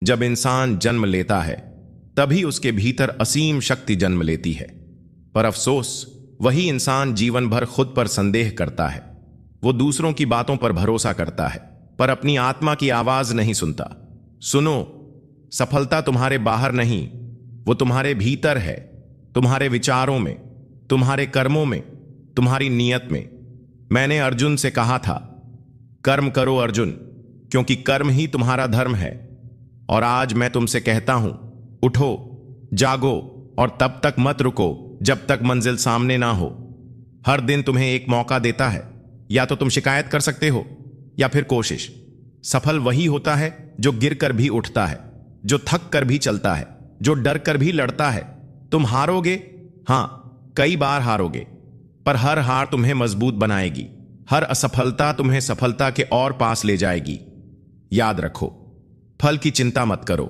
जब इंसान जन्म लेता है तभी उसके भीतर असीम शक्ति जन्म लेती है। पर अफसोस, वही इंसान जीवन भर खुद पर संदेह करता है। वो दूसरों की बातों पर भरोसा करता है, पर अपनी आत्मा की आवाज नहीं सुनता। सुनो, सफलता तुम्हारे बाहर नहीं, वो तुम्हारे भीतर है। तुम्हारे विचारों में, तुम्हारे कर्मों में, तुम्हारी नीयत में। मैंने अर्जुन से कहा था, कर्म करो अर्जुन, क्योंकि कर्म ही तुम्हारा धर्म है। और आज मैं तुमसे कहता हूं, उठो, जागो और तब तक मत रुको जब तक मंजिल सामने ना हो। हर दिन तुम्हें एक मौका देता है। या तो तुम शिकायत कर सकते हो या फिर कोशिश। सफल वही होता है जो गिर कर भी उठता है, जो थक कर भी चलता है, जो डर कर भी लड़ता है। तुम हारोगे, हां, कई बार हारोगे, पर हर हार तुम्हें मजबूत बनाएगी। हर असफलता तुम्हें सफलता के और पास ले जाएगी। याद रखो, फल की चिंता मत करो।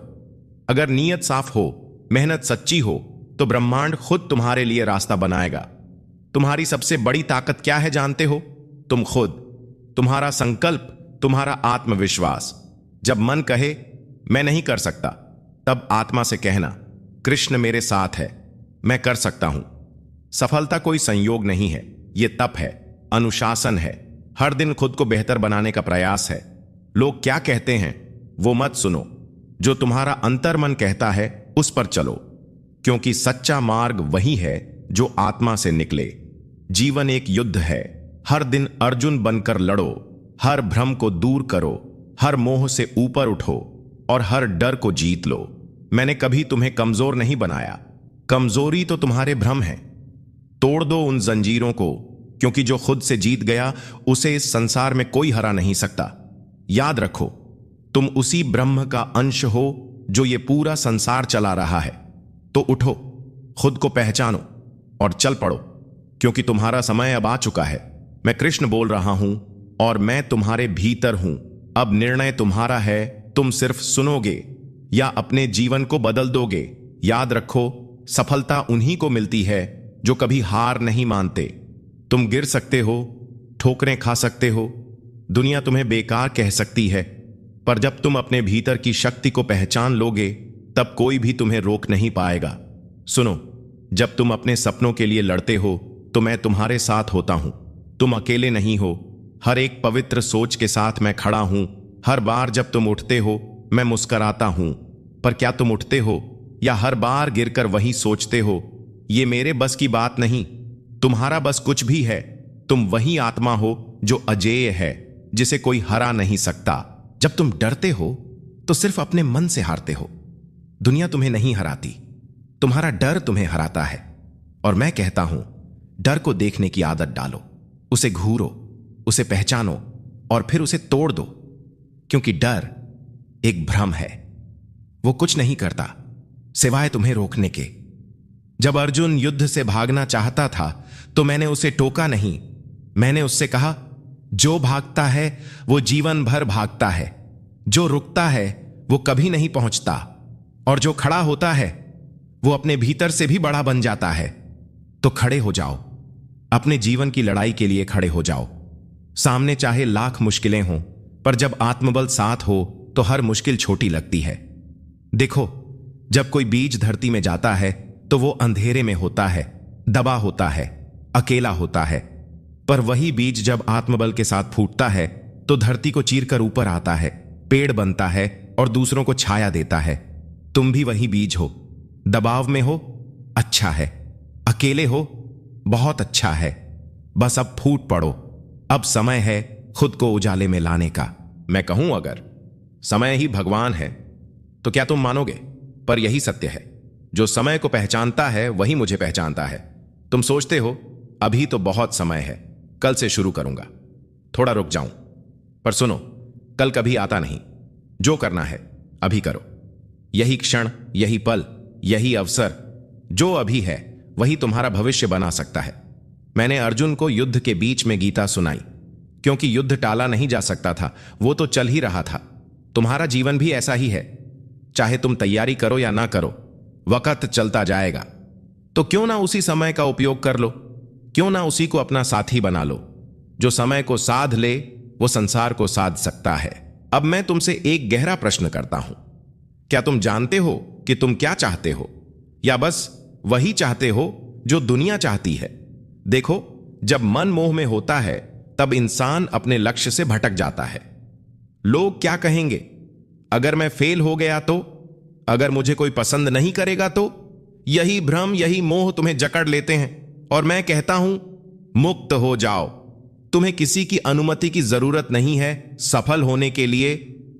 अगर नीयत साफ हो, मेहनत सच्ची हो, तो ब्रह्मांड खुद तुम्हारे लिए रास्ता बनाएगा। तुम्हारी सबसे बड़ी ताकत क्या है जानते हो? तुम खुद, तुम्हारा संकल्प, तुम्हारा आत्मविश्वास। जब मन कहे मैं नहीं कर सकता, तब आत्मा से कहना, कृष्ण मेरे साथ है, मैं कर सकता हूं। सफलता कोई संयोग नहीं है, यह तप है, अनुशासन है। हर दिन खुद को बेहतर बनाने का प्रयास है। लोग क्या कहते हैं वो मत सुनो। जो तुम्हारा अंतर्मन कहता है उस पर चलो, क्योंकि सच्चा मार्ग वही है जो आत्मा से निकले। जीवन एक युद्ध है। हर दिन अर्जुन बनकर लड़ो। हर भ्रम को दूर करो, हर मोह से ऊपर उठो और हर डर को जीत लो। मैंने कभी तुम्हें कमजोर नहीं बनाया। कमजोरी तो तुम्हारे भ्रम है। तोड़ दो उन जंजीरों को, क्योंकि जो खुद से जीत गया उसे इस संसार में कोई हरा नहीं सकता। याद रखो, तुम उसी ब्रह्म का अंश हो जो ये पूरा संसार चला रहा है। तो उठो, खुद को पहचानो और चल पड़ो, क्योंकि तुम्हारा समय अब आ चुका है। मैं कृष्ण बोल रहा हूं और मैं तुम्हारे भीतर हूं। अब निर्णय तुम्हारा है, तुम सिर्फ सुनोगे या अपने जीवन को बदल दोगे। याद रखो, सफलता उन्हीं को मिलती है जो कभी हार नहीं मानते। तुम गिर सकते हो, ठोकरें खा सकते हो, दुनिया तुम्हें बेकार कह सकती है, पर जब तुम अपने भीतर की शक्ति को पहचान लोगे, तब कोई भी तुम्हें रोक नहीं पाएगा। सुनो, जब तुम अपने सपनों के लिए लड़ते हो तो मैं तुम्हारे साथ होता हूं। तुम अकेले नहीं हो। हर एक पवित्र सोच के साथ मैं खड़ा हूं। हर बार जब तुम उठते हो मैं मुस्कराता हूं। पर क्या तुम उठते हो या हर बार गिरकर वही सोचते हो? ये मेरे बस की बात नहीं। तुम्हारा बस कुछ भी है। तुम वही आत्मा हो जो अजेय है, जिसे कोई हरा नहीं सकता। जब तुम डरते हो तो सिर्फ अपने मन से हारते हो। दुनिया तुम्हें नहीं हराती, तुम्हारा डर तुम्हें हराता है। और मैं कहता हूं, डर को देखने की आदत डालो, उसे घूरो, उसे पहचानो और फिर उसे तोड़ दो, क्योंकि डर एक भ्रम है। वो कुछ नहीं करता सिवाय तुम्हें रोकने के। जब अर्जुन युद्ध से भागना चाहता था तो मैंने उसे टोका नहीं। मैंने उससे कहा, जो भागता है वो जीवन भर भागता है, जो रुकता है वो कभी नहीं पहुंचता, और जो खड़ा होता है वो अपने भीतर से भी बड़ा बन जाता है। तो खड़े हो जाओ, अपने जीवन की लड़ाई के लिए खड़े हो जाओ। सामने चाहे लाख मुश्किलें हों, पर जब आत्मबल साथ हो तो हर मुश्किल छोटी लगती है। देखो, जब कोई बीज धरती में जाता है तो वो अंधेरे में होता है, दबा होता है, अकेला होता है। पर वही बीज जब आत्मबल के साथ फूटता है तो धरती को चीरकर ऊपर आता है, पेड़ बनता है और दूसरों को छाया देता है। तुम भी वही बीज हो। दबाव में हो, अच्छा है। अकेले हो, बहुत अच्छा है। बस अब फूट पड़ो। अब समय है खुद को उजाले में लाने का। मैं कहूं, अगर समय ही भगवान है तो क्या तुम मानोगे? पर यही सत्य है, जो समय को पहचानता है वही मुझे पहचानता है। तुम सोचते हो अभी तो बहुत समय है, कल से शुरू करूंगा, थोड़ा रुक जाऊं। पर सुनो, कल कभी आता नहीं। जो करना है अभी करो। यही क्षण, यही पल, यही अवसर, जो अभी है वही तुम्हारा भविष्य बना सकता है। मैंने अर्जुन को युद्ध के बीच में गीता सुनाई, क्योंकि युद्ध टाला नहीं जा सकता था, वो तो चल ही रहा था। तुम्हारा जीवन भी ऐसा ही है। चाहे तुम तैयारी करो या ना करो, वक्त चलता जाएगा। तो क्यों ना उसी समय का उपयोग कर लो? क्यों ना उसी को अपना साथी बना लो? जो समय को साध ले वो संसार को साध सकता है। अब मैं तुमसे एक गहरा प्रश्न करता हूं, क्या तुम जानते हो कि तुम क्या चाहते हो, या बस वही चाहते हो जो दुनिया चाहती है? देखो, जब मन मोह में होता है तब इंसान अपने लक्ष्य से भटक जाता है। लोग क्या कहेंगे? अगर मैं फेल हो गया तो? अगर मुझे कोई पसंद नहीं करेगा तो? यही भ्रम, यही मोह तुम्हें जकड़ लेते हैं। और मैं कहता हूं, मुक्त हो जाओ। तुम्हें किसी की अनुमति की जरूरत नहीं है सफल होने के लिए।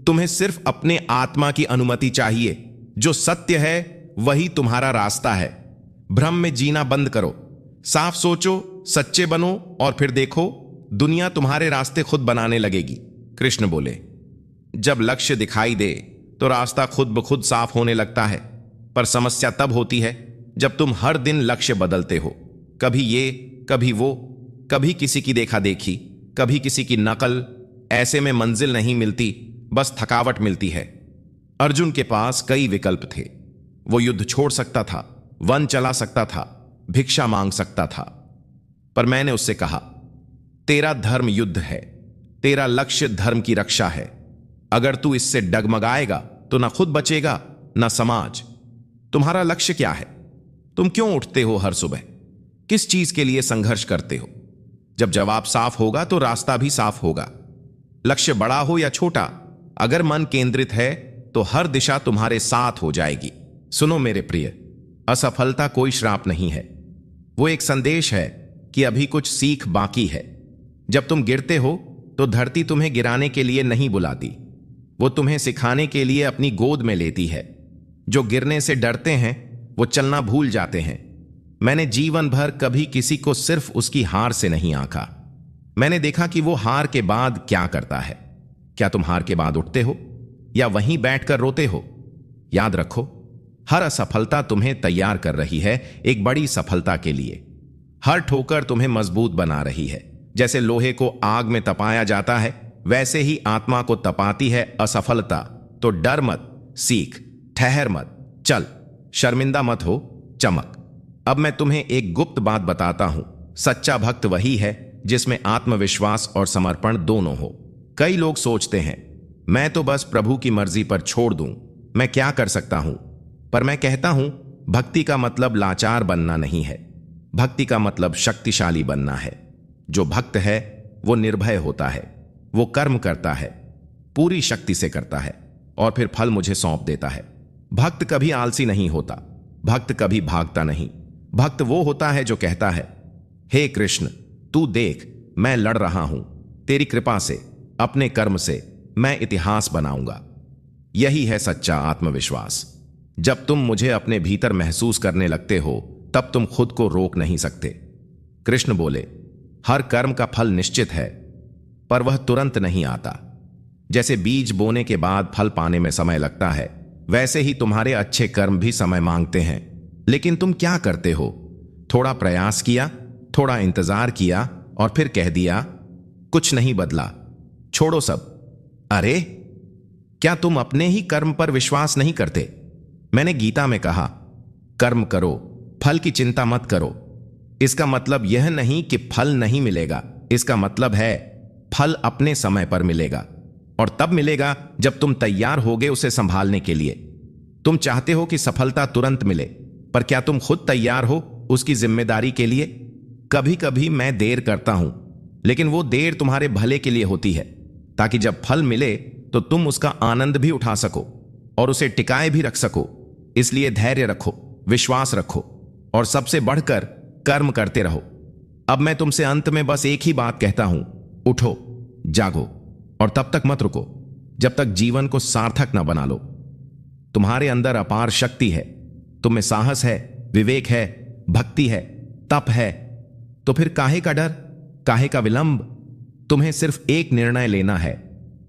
तुम्हें सिर्फ अपने आत्मा की अनुमति चाहिए। जो सत्य है वही तुम्हारा रास्ता है। भ्रम में जीना बंद करो, साफ सोचो, सच्चे बनो, और फिर देखो दुनिया तुम्हारे रास्ते खुद बनाने लगेगी। कृष्ण बोले, जब लक्ष्य दिखाई दे तो रास्ता खुद ब खुद साफ होने लगता है। पर समस्या तब होती है जब तुम हर दिन लक्ष्य बदलते हो। कभी ये, कभी वो, कभी किसी की देखा देखी, कभी किसी की नकल। ऐसे में मंजिल नहीं मिलती, बस थकावट मिलती है। अर्जुन के पास कई विकल्प थे। वो युद्ध छोड़ सकता था, वन चला सकता था, भिक्षा मांग सकता था। पर मैंने उससे कहा, तेरा धर्म युद्ध है, तेरा लक्ष्य धर्म की रक्षा है। अगर तू इससे डगमगाएगा तो ना खुद बचेगा ना समाज। तुम्हारा लक्ष्य क्या है? तुम क्यों उठते हो हर सुबह? किस चीज के लिए संघर्ष करते हो? जब जवाब साफ होगा तो रास्ता भी साफ होगा। लक्ष्य बड़ा हो या छोटा, अगर मन केंद्रित है तो हर दिशा तुम्हारे साथ हो जाएगी। सुनो मेरे प्रिय, असफलता कोई श्राप नहीं है। वो एक संदेश है कि अभी कुछ सीख बाकी है। जब तुम गिरते हो तो धरती तुम्हें गिराने के लिए नहीं बुलाती, वो तुम्हें सिखाने के लिए अपनी गोद में लेती है। जो गिरने से डरते हैं वो चलना भूल जाते हैं। मैंने जीवन भर कभी किसी को सिर्फ उसकी हार से नहीं आंका। मैंने देखा कि वो हार के बाद क्या करता है। क्या तुम हार के बाद उठते हो या वहीं बैठकर रोते हो? याद रखो, हर असफलता तुम्हें तैयार कर रही है एक बड़ी सफलता के लिए। हर ठोकर तुम्हें मजबूत बना रही है। जैसे लोहे को आग में तपाया जाता है, वैसे ही आत्मा को तपाती है असफलता। तो डर मत, सीख, ठहर मत, चल, शर्मिंदा मत हो, चमक। अब मैं तुम्हें एक गुप्त बात बताता हूं। सच्चा भक्त वही है जिसमें आत्मविश्वास और समर्पण दोनों हो। कई लोग सोचते हैं, मैं तो बस प्रभु की मर्जी पर छोड़ दूं, मैं क्या कर सकता हूं। पर मैं कहता हूं, भक्ति का मतलब लाचार बनना नहीं है। भक्ति का मतलब शक्तिशाली बनना है। जो भक्त है वो निर्भय होता है। वो कर्म करता है, पूरी शक्ति से करता है, और फिर फल मुझे सौंप देता है। भक्त कभी आलसी नहीं होता, भक्त कभी भागता नहीं। भक्त वो होता है जो कहता है, हे कृष्ण, तू देख, मैं लड़ रहा हूं, तेरी कृपा से, अपने कर्म से मैं इतिहास बनाऊंगा। यही है सच्चा आत्मविश्वास। जब तुम मुझे अपने भीतर महसूस करने लगते हो तब तुम खुद को रोक नहीं सकते। कृष्ण बोले, हर कर्म का फल निश्चित है, पर वह तुरंत नहीं आता। जैसे बीज बोने के बाद फल पाने में समय लगता है, वैसे ही तुम्हारे अच्छे कर्म भी समय मांगते हैं। लेकिन तुम क्या करते हो? थोड़ा प्रयास किया, थोड़ा इंतजार किया, और फिर कह दिया, कुछ नहीं बदला, छोड़ो सब। अरे, क्या तुम अपने ही कर्म पर विश्वास नहीं करते? मैंने गीता में कहा, कर्म करो, फल की चिंता मत करो। इसका मतलब यह नहीं कि फल नहीं मिलेगा। इसका मतलब है फल अपने समय पर मिलेगा, और तब मिलेगा जब तुम तैयार होगे उसे संभालने के लिए। तुम चाहते हो कि सफलता तुरंत मिले, पर क्या तुम खुद तैयार हो उसकी जिम्मेदारी के लिए? कभी कभी मैं देर करता हूं, लेकिन वो देर तुम्हारे भले के लिए होती है, ताकि जब फल मिले तो तुम उसका आनंद भी उठा सको और उसे टिकाए भी रख सको। इसलिए धैर्य रखो, विश्वास रखो, और सबसे बढ़कर कर्म करते रहो। अब मैं तुमसे अंत में बस एक ही बात कहता हूं, उठो, जागो, और तब तक मत रुको जब तक जीवन को सार्थक न बना लो। तुम्हारे अंदर अपार शक्ति है, तुम में साहस है, विवेक है, भक्ति है, तप है। तो फिर काहे का डर, काहे का विलंब? तुम्हें सिर्फ एक निर्णय लेना है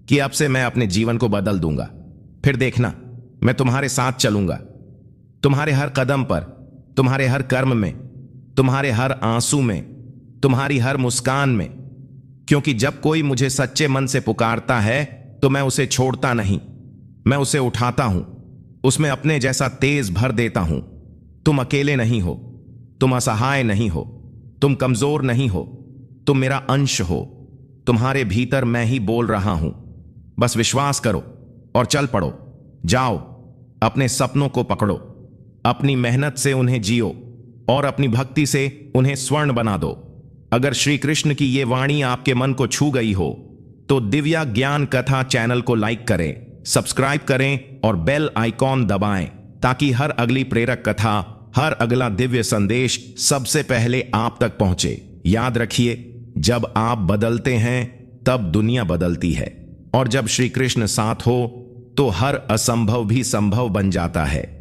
कि अब से मैं अपने जीवन को बदल दूंगा। फिर देखना, मैं तुम्हारे साथ चलूंगा, तुम्हारे हर कदम पर, तुम्हारे हर कर्म में, तुम्हारे हर आंसू में, तुम्हारी हर मुस्कान में। क्योंकि जब कोई मुझे सच्चे मन से पुकारता है तो मैं उसे छोड़ता नहीं, मैं उसे उठाता हूं, उसमें अपने जैसा तेज भर देता हूं। तुम अकेले नहीं हो, तुम असहाय नहीं हो, तुम कमजोर नहीं हो, तुम मेरा अंश हो। तुम्हारे भीतर मैं ही बोल रहा हूं। बस विश्वास करो और चल पड़ो। जाओ, अपने सपनों को पकड़ो, अपनी मेहनत से उन्हें जियो और अपनी भक्ति से उन्हें स्वर्ण बना दो। अगर श्री कृष्ण की ये वाणी आपके मन को छू गई हो तो दिव्या ज्ञान कथा चैनल को लाइक करें, सब्सक्राइब करें और बेल आइकॉन दबाएं ताकि हर अगली प्रेरक कथा, हर अगला दिव्य संदेश सबसे पहले आप तक पहुंचे। याद रखिए, जब आप बदलते हैं तब दुनिया बदलती है और जब श्री कृष्ण साथ हो तो हर असंभव भी संभव बन जाता है।